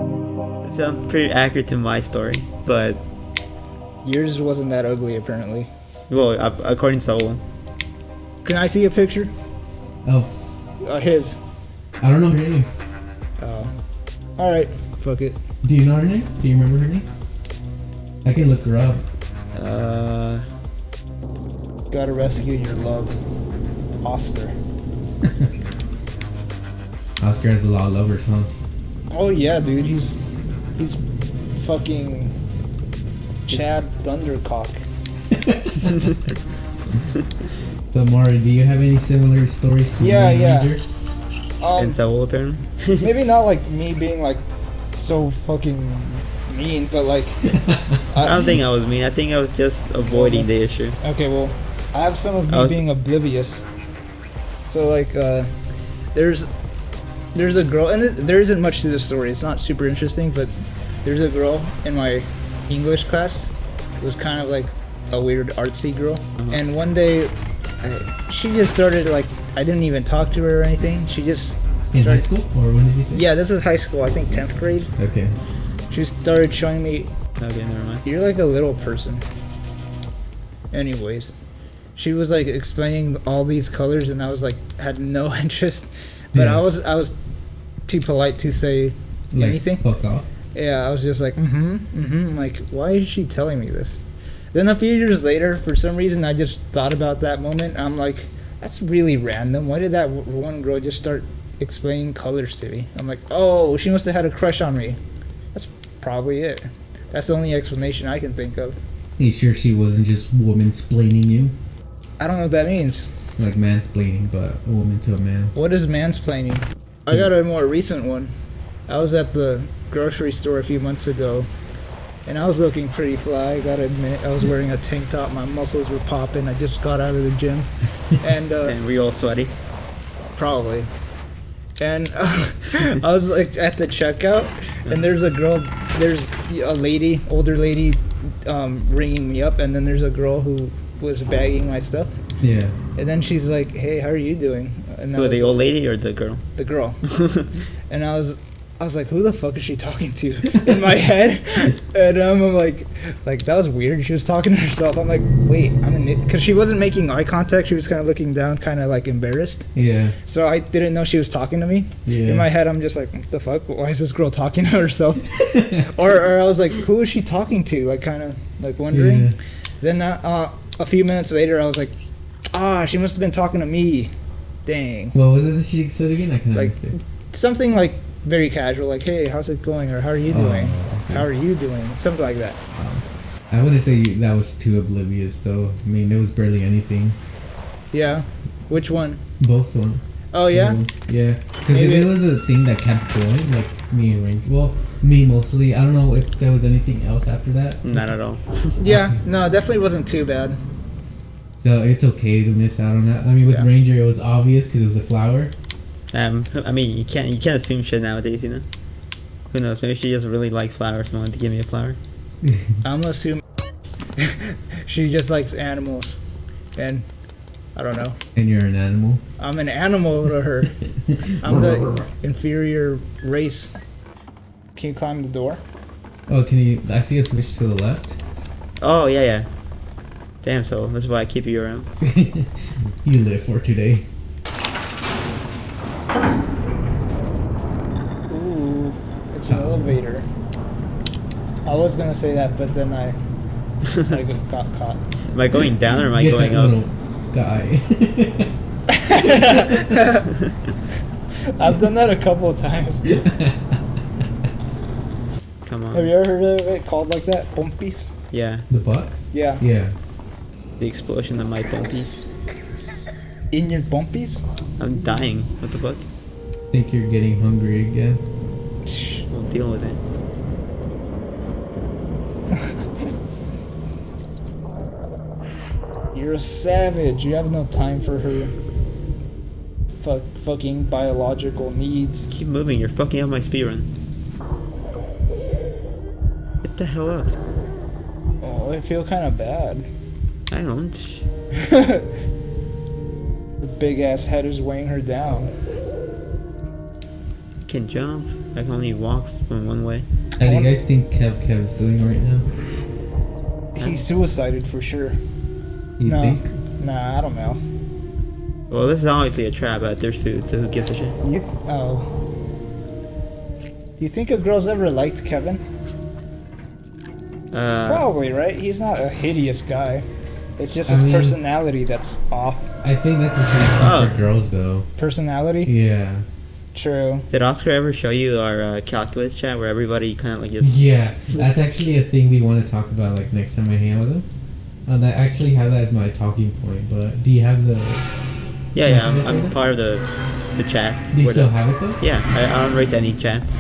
It sounds pretty accurate to my story, but Yours wasn't that ugly, apparently. well, according to Solo. Can I see a picture? Oh, His. I don't know her name. Oh. Alright, fuck it. Do you know her name? Do you remember her name? I can look her up. Gotta rescue your love. Oscar. Oscar has a lot of lovers, huh? Oh yeah, dude, he's fucking Chad Thundercock. So, Mari, do you have any similar stories to Yeah, Lone yeah. Ranger? And Solo apparently. Maybe not like me being like so fucking mean, but like I don't think I was mean. I think I was just avoiding the issue. okay, well, I have some of me being oblivious. So like, there's a girl, and there isn't much to this story. It's not super interesting, but there's a girl in my English class. It was kind of like a weird artsy girl, and one day, she just started like, I didn't even talk to her or anything. She just In high started, school? Or when did you say? yeah, this is high school. I think 10th grade. Okay. She started showing me, Okay, never mind. you're like a little person. Anyways, she was like explaining all these colors, and I was like, had no interest, but Yeah. I was too polite to say Like, anything. fuck off. Yeah, I was just like, I'm like, why is she telling me this? Then a few years later, for some reason, I just thought about that moment. I'm like, that's really random. Why did that one girl just start explaining colors to me? I'm like, oh, she must have had a crush on me. That's probably it. That's the only explanation I can think of. You sure she wasn't just woman-splaining you? I don't know what that means. Like mansplaining, but a woman to a man. What is mansplaining? I got a more recent one. I was at the grocery store a few months ago, and I was looking pretty fly, I gotta admit. I was wearing a tank top, my muscles were popping, I just got out of the gym. And And we all sweaty. probably. And I was like at the checkout, and there's a lady, older lady, ringing me up, and then there's a girl who was bagging my stuff. Yeah. And then she's like, "Hey, how are you doing?" And I Who, was the like, old lady or the girl? the girl. And I was like, who the fuck is she talking to in my head? And I'm like that was weird. She was talking to herself. I'm like, wait, because she wasn't making eye contact. She was kind of looking down, kind of like embarrassed. Yeah. So I didn't know she was talking to me. Yeah. In my head, I'm just like, what the fuck? Why is this girl talking to herself? or I was like, who is she talking to? Like, kind of like wondering. Yeah. Then a few minutes later, I was like, she must have been talking to me. Dang. What was it that she said again? I can't Like, understand. something like very casual, like, hey, how's it going? Or how are you doing? okay. How are you doing? Something like that. I wouldn't say that was too oblivious, though. I mean, there was barely anything. Yeah. Which one? Both of them. Oh, yeah? Yeah. Because if Maybe- it was a thing that kept going, like me and Ranger, well, me mostly. I don't know if there was anything else after that. Not at all. Yeah. No, it definitely wasn't too bad. So it's okay to miss out on that. I mean, with Yeah. Ranger, it was obvious because it was a flower. I mean, you can't assume shit nowadays, you know. Who knows? Maybe she just really likes flowers and wanted to give me a flower. I'm assuming she just likes animals. And I don't know. And you're an animal. I'm an animal to her. I'm the inferior race. Can you climb the door? Oh, can you? I see a switch to the left. Oh yeah. Damn, so that's why I keep you around. You live for today. Ooh, it's an elevator. I was gonna say that, but then I got caught. Am I going down or am I Get going that up? little guy. I've done that a couple of times. Come on. Have you ever heard of it called like that? Pompies? Yeah, The buck? Yeah. Yeah. the explosion of my pompies. In your pompies? I'm dying. What the fuck? Think you're getting hungry again. We'll deal with it. You're a savage. You have no time for her fucking biological needs. Keep moving. You're fucking up my speedrun. Get the hell up. Oh, I feel kind of bad. I don't. Her big ass head is weighing her down. I can jump. I can only walk from one way. How do you guys think KEV-KEV'S doing right now? He suicided for sure. You No. think? Nah, I don't know. Well, this is obviously a trap, but there's food, so who gives a shit? You think a girl's ever liked Kevin? Probably, right? He's not a hideous guy. It's just his personality that's off. I think that's a thing for girls, though. Personality? Yeah. True. Did Oscar ever show you our calculus chat where everybody kind of like just... Yeah, that's actually a thing we want to talk about like next time I hang out with him. I actually have that as my talking point, but do you have the... Yeah, I'm part of the chat. Do you still have it though? Yeah, I don't raise any chats.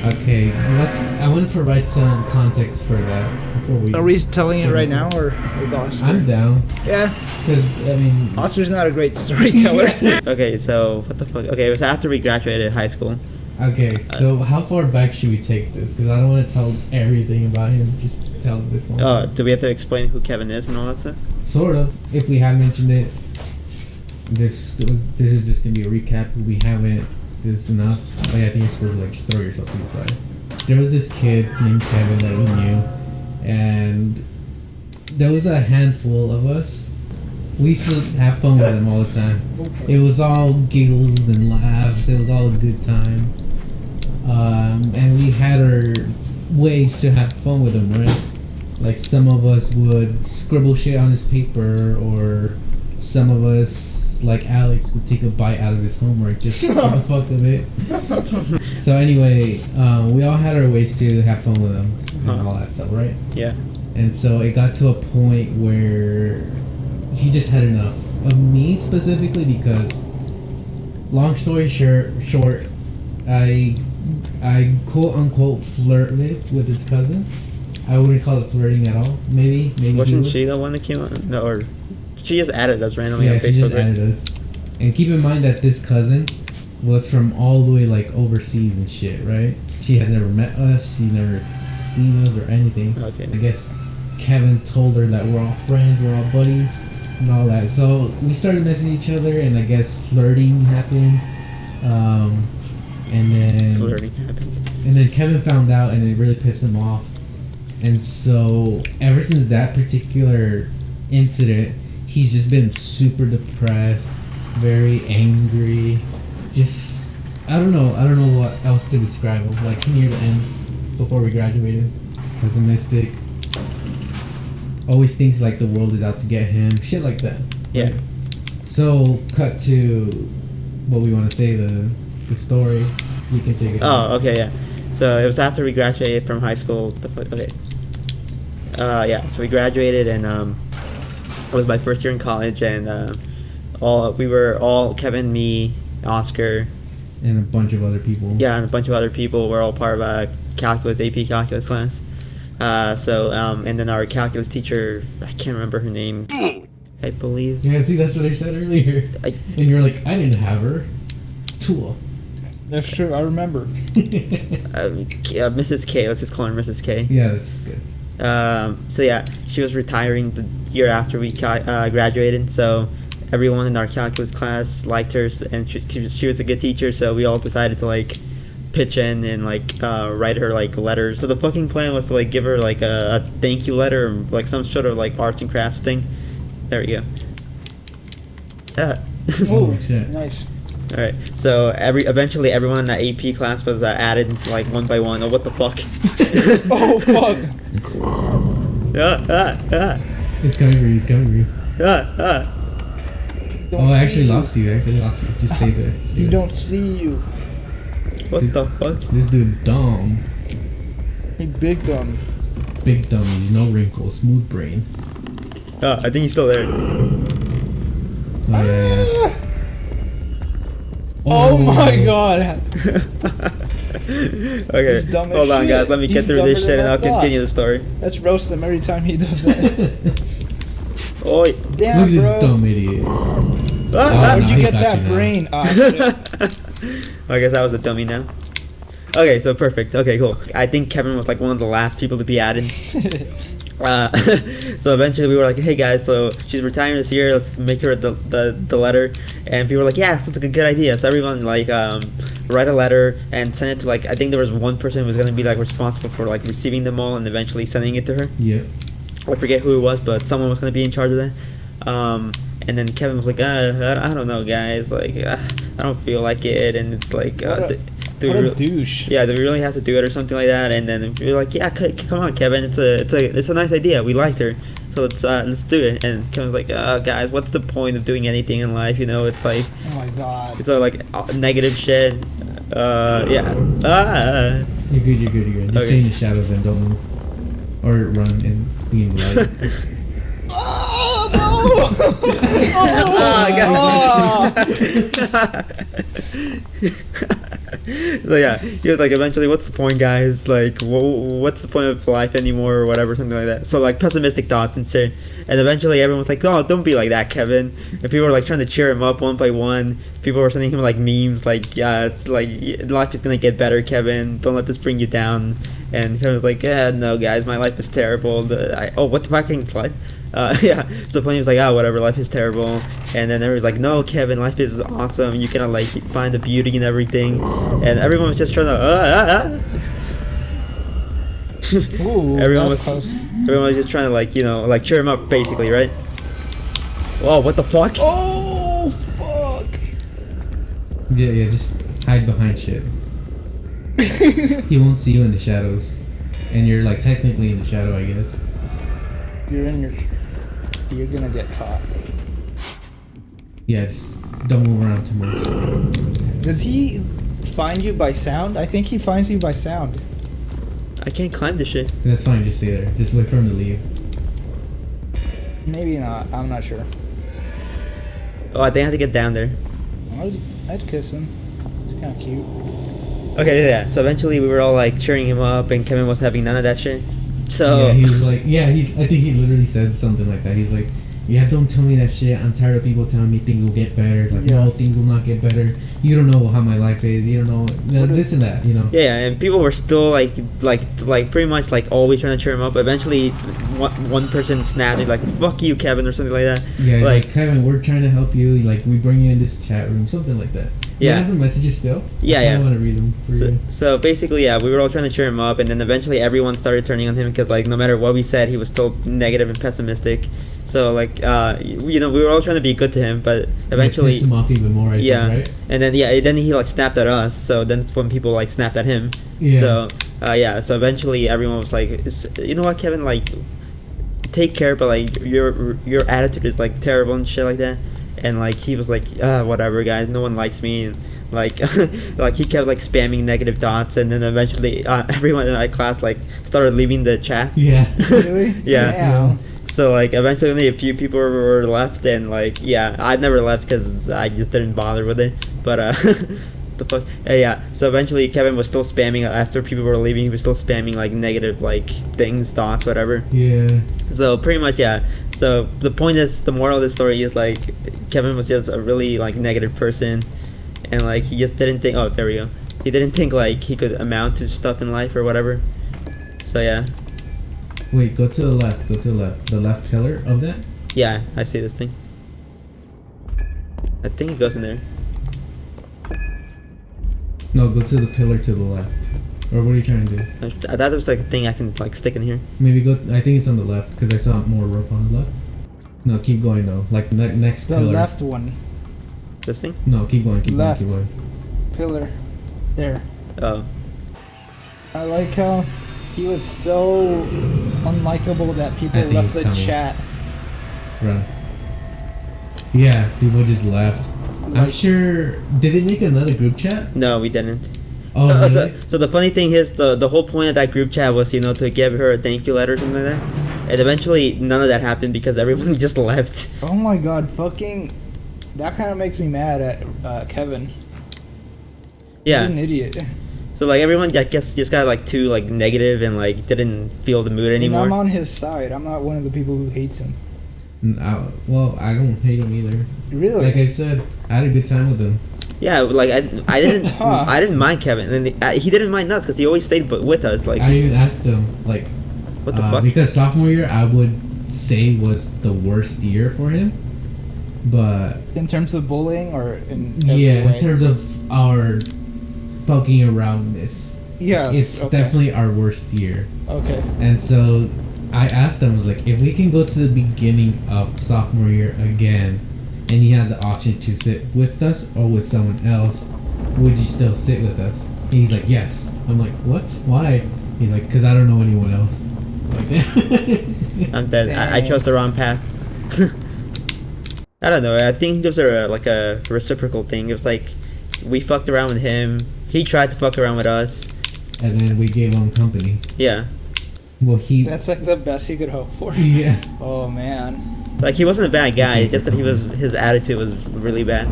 Okay, I want to provide some context for that before we... Are we telling it right now, or with Oscar? I'm down. Yeah. Because, I mean... Oscar's not a great storyteller. Okay, so, what the fuck? Okay, it was after we graduated high school. Okay, so how far back should we take this? Because I don't want to tell everything about him, just tell this one. Oh, do we have to explain who Kevin is and all that stuff? Sort of. If we have mentioned it, this is just going to be a recap. If we haven't, this is enough. Like, I think you're supposed to like just throw yourself to the side. There was this kid named Kevin that we knew, and there was a handful of us. We used to have fun with him all the time. It was all giggles and laughs. It was all a good time. And we had our ways to have fun with him, right? Like some of us would scribble shit on his paper, or some of us, like Alex, would take a bite out of his homework just for the fuck of it. So anyway, we all had our ways to have fun with him and all that stuff, right? Yeah. And so it got to a point where he just had enough of me specifically, because long story short, I quote unquote flirted with his cousin. I wouldn't call it flirting at all. Maybe Wasn't she the one that came out? No, or she just added us randomly on yeah, Facebook. she just added us. And keep in mind that this cousin was from all the way like overseas and shit, right? She has never met us. She's never seen us or anything. Okay. I guess Kevin told her that we're all friends, we're all buddies, and all that. So we started messaging each other, and I guess flirting happened. And then Flirting happened. And then Kevin found out, and it really pissed him off. And so ever since that particular incident, he's just been super depressed, very angry. Just I don't know what else to describe him. Like from near the end, before we graduated, pessimistic. Always thinks like the world is out to get him. Shit like that. Yeah. Right? So cut to what we want to say, the story. We can take it. Oh, okay, yeah. So it was after we graduated from high school. Okay. Yeah. So we graduated, and it was my first year in college, and we were all Kevin, me, Oscar, and a bunch of other people. Yeah, and a bunch of other people. We're all part of a calculus, AP calculus class. And then our calculus teacher, I can't remember her name. I believe. Yeah, see, that's what I said earlier. And you're like, I didn't have her. Tool. That's true. I remember. Mrs. K. Let's just call her Mrs. K. Yeah, that's good. So yeah, she was retiring the year after we graduated. So everyone in our calculus class liked her, and she was a good teacher. So we all decided to like pitch in and like write her like letters. So the fucking plan was to like give her like a thank you letter, or like some sort of like arts and crafts thing. There we go. Oh shit! Nice. All right. So eventually everyone in that AP class was added into like one by one. Oh, what the fuck? Oh fuck! It's coming for you. It's coming for you. Don't I actually see lost you. Just stay there. You don't see you. What the fuck? This dude dumb. Hey, big dumb. Big dummies, no wrinkles, smooth brain. I think he's still there. Oh yeah. Oh my god. Okay, He's dumb as hold on, shit. guys. Let me get He's through dumber this shit, than and I I'll thought. continue the story. Let's roast him every time he does that. Oi! Damn, Look at bro. this dumb idiot. Where'd no, you he get got that you now. brain? Ah, shit. I guess I was a dummy now. Okay, so perfect. Okay, cool. I think Kevin was like one of the last people to be added. So eventually we were like, hey guys, so she's retiring this year, let's make her the letter. And people were like, yeah, sounds like a good idea. So everyone like write a letter and send it to like, I think there was one person who was gonna be like responsible for like receiving them all and eventually sending it to her. Yeah. I forget who it was, but someone was gonna be in charge of that. And then Kevin was like, I don't know, guys, like I don't feel like it, and it's like What a douche. yeah, do we really have to do it or something like that? And then we were like, yeah, come on, Kevin, it's a nice idea. We liked her, so let's do it. And Kevin's like, guys, what's the point of doing anything in life? You know, it's like, Oh my god. it's all like negative shit. Yeah. You're good. Just Okay. stay in the shadows and don't move, or run and be in the light. Oh no! So yeah, he was like, eventually, what's the point, guys? Like, what's the point of life anymore, or whatever, something like that. So like pessimistic thoughts and shit. And eventually, everyone was like, oh, don't be like that, Kevin. And people were like trying to cheer him up one by one. People were sending him like memes, like, yeah, it's like life is gonna get better, Kevin. Don't let this bring you down. And Kevin was like, yeah, no, guys, my life is terrible. What the fucking what? Yeah, so Plenty was like, whatever, life is terrible. And then everyone's like, no, Kevin, life is awesome. You can like find the beauty in everything. And everyone was just trying to Ooh, everyone that's was close. everyone was just trying to like, you know, like cheer him up basically, right? Whoa, what the fuck? Oh fuck! Yeah, just hide behind shit. He won't see you in the shadows, and you're like technically in the shadow, I guess. You're gonna get caught. Yeah, just don't move around too much. Does he find you by sound? I think he finds you by sound. I can't climb this shit. That's fine. Just stay there. Just wait for him to leave. Maybe not. I'm not sure. Oh, I think I have to get down there. I'd kiss him. It's kind of cute. Okay, yeah. So eventually we were all like cheering him up, and Kevin was having none of that shit. So Yeah, he was like, I think he literally said something like that. He's like, yeah, don't tell me that shit. I'm tired of people telling me things will get better. It's like, Yeah. no, things will not get better. You don't know how my life is. You don't know this and that, you know. yeah, and people were still like pretty much like always trying to cheer him up. Eventually, one person snapped, like, "Fuck you, Kevin," or something like that. Yeah, like Kevin, we're trying to help you. Like, we bring you in this chat room, something like that. Yeah. You have the messages still? Yeah, I want to read them for you. So basically, yeah, we were all trying to cheer him up, and then eventually everyone started turning on him because like no matter what we said, he was still negative and pessimistic. So like you know, we were all trying to be good to him, but eventually pissed him off even more. I think, right? And then then he like snapped at us. So then that's when people like snapped at him. Yeah. So so eventually everyone was like, you know what, Kevin, like take care, but like your attitude is like terrible and shit like that. And like he was like, whatever, guys, no one likes me. And like like he kept like spamming negative thoughts, and then eventually everyone in my class like started leaving the chat. Yeah. Really? Yeah. Damn. So like eventually only a few people were left, and like I never left because I just didn't bother with it. But the fuck, yeah. So eventually Kevin was still spamming after people were leaving. He was still spamming like negative like things, thoughts, whatever. Yeah. So pretty much, yeah. So the point is, the moral of the story is like Kevin was just a really like negative person, and like he just didn't think. Oh, there we go. He didn't think like he could amount to stuff in life or whatever. So yeah. Wait, go to the left. Go to the left. The left pillar of that? Yeah, I see this thing. I think it goes in there. No, go to the pillar to the left. Or what are you trying to do? I thought it was like a thing I can like stick in here. Maybe go. I think it's on the left because I saw more rope on the left. No, keep going though. Like next The pillar. left one. This thing? No, keep going. Keep Left. going. Keep going. Pillar. There. Oh. I like how he was so unlikable that people I think left he's the coming. chat. Run. Yeah, people just left. I'm Like- sure. Did they make another group chat? No, we didn't. Oh, really? So the funny thing is, the whole point of that group chat was, you know, to give her a thank you letter or something like that. And eventually, none of that happened because everyone just left. Oh my god, fucking. That kind of makes me mad at Kevin. Yeah. He's an idiot. So like everyone, I guess, just got like too like negative and like didn't feel the mood And anymore. I'm on his side. I'm not one of the people who hates him. Well, I don't hate him either. Really? Like I said, I had a good time with him. Yeah, like I didn't Huh. I didn't mind Kevin, and he didn't mind us because he always stayed with us. Like I even asked him, like, What the fuck? Because sophomore year, I would say was the worst year for him. But In terms of bullying or in in terms of our poking aroundness, yes, it's okay. definitely our worst year. Okay. And so I asked him, I was like, if we can go to the beginning of sophomore year again, and he had the option to sit with us or with someone else, would you still sit with us? And he's like, yes. I'm like, what? Why? He's like, because I don't know anyone else. I'm like, I'm dead. I chose the wrong path. I don't know. I think it was like a reciprocal thing. It was like we fucked around with him. He tried to fuck around with us. And then we gave him company. Yeah. Well, That's like the best he could hope for. Yeah. Oh man. Like he wasn't a bad guy. Just that his attitude was really bad.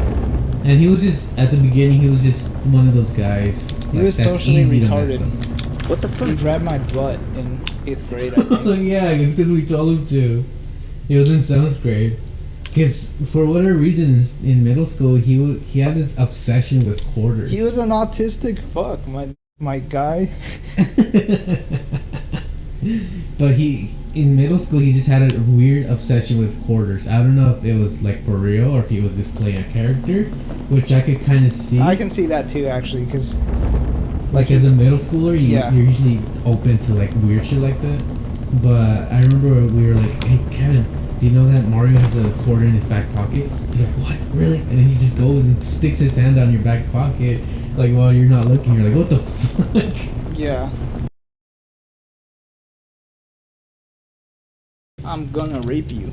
And he was just at the beginning. He was just one of those guys. He like, was that's socially easy to mess retarded. up. What the He fuck? grabbed my butt in 8th grade, I Oh think. yeah, it's because we told him to. He was in 7th grade. Because for whatever reason in middle school he had this obsession with quarters. He was an autistic fuck, my guy. But in middle school he just had a weird obsession with quarters. I don't know if it was like for real or if he was just playing a character, which I could kind of see. I can see that too, actually, because Like as a middle schooler, Yeah. you're usually open to like weird shit like that. But I remember we were like, "Hey Kevin, do you know that Mario has a quarter in his back pocket?" He's like, "What? Really?" And then he just goes and sticks his hand down your back pocket, like while you're not looking. You're like, "What the fuck?" yeah. I'm gonna rape you.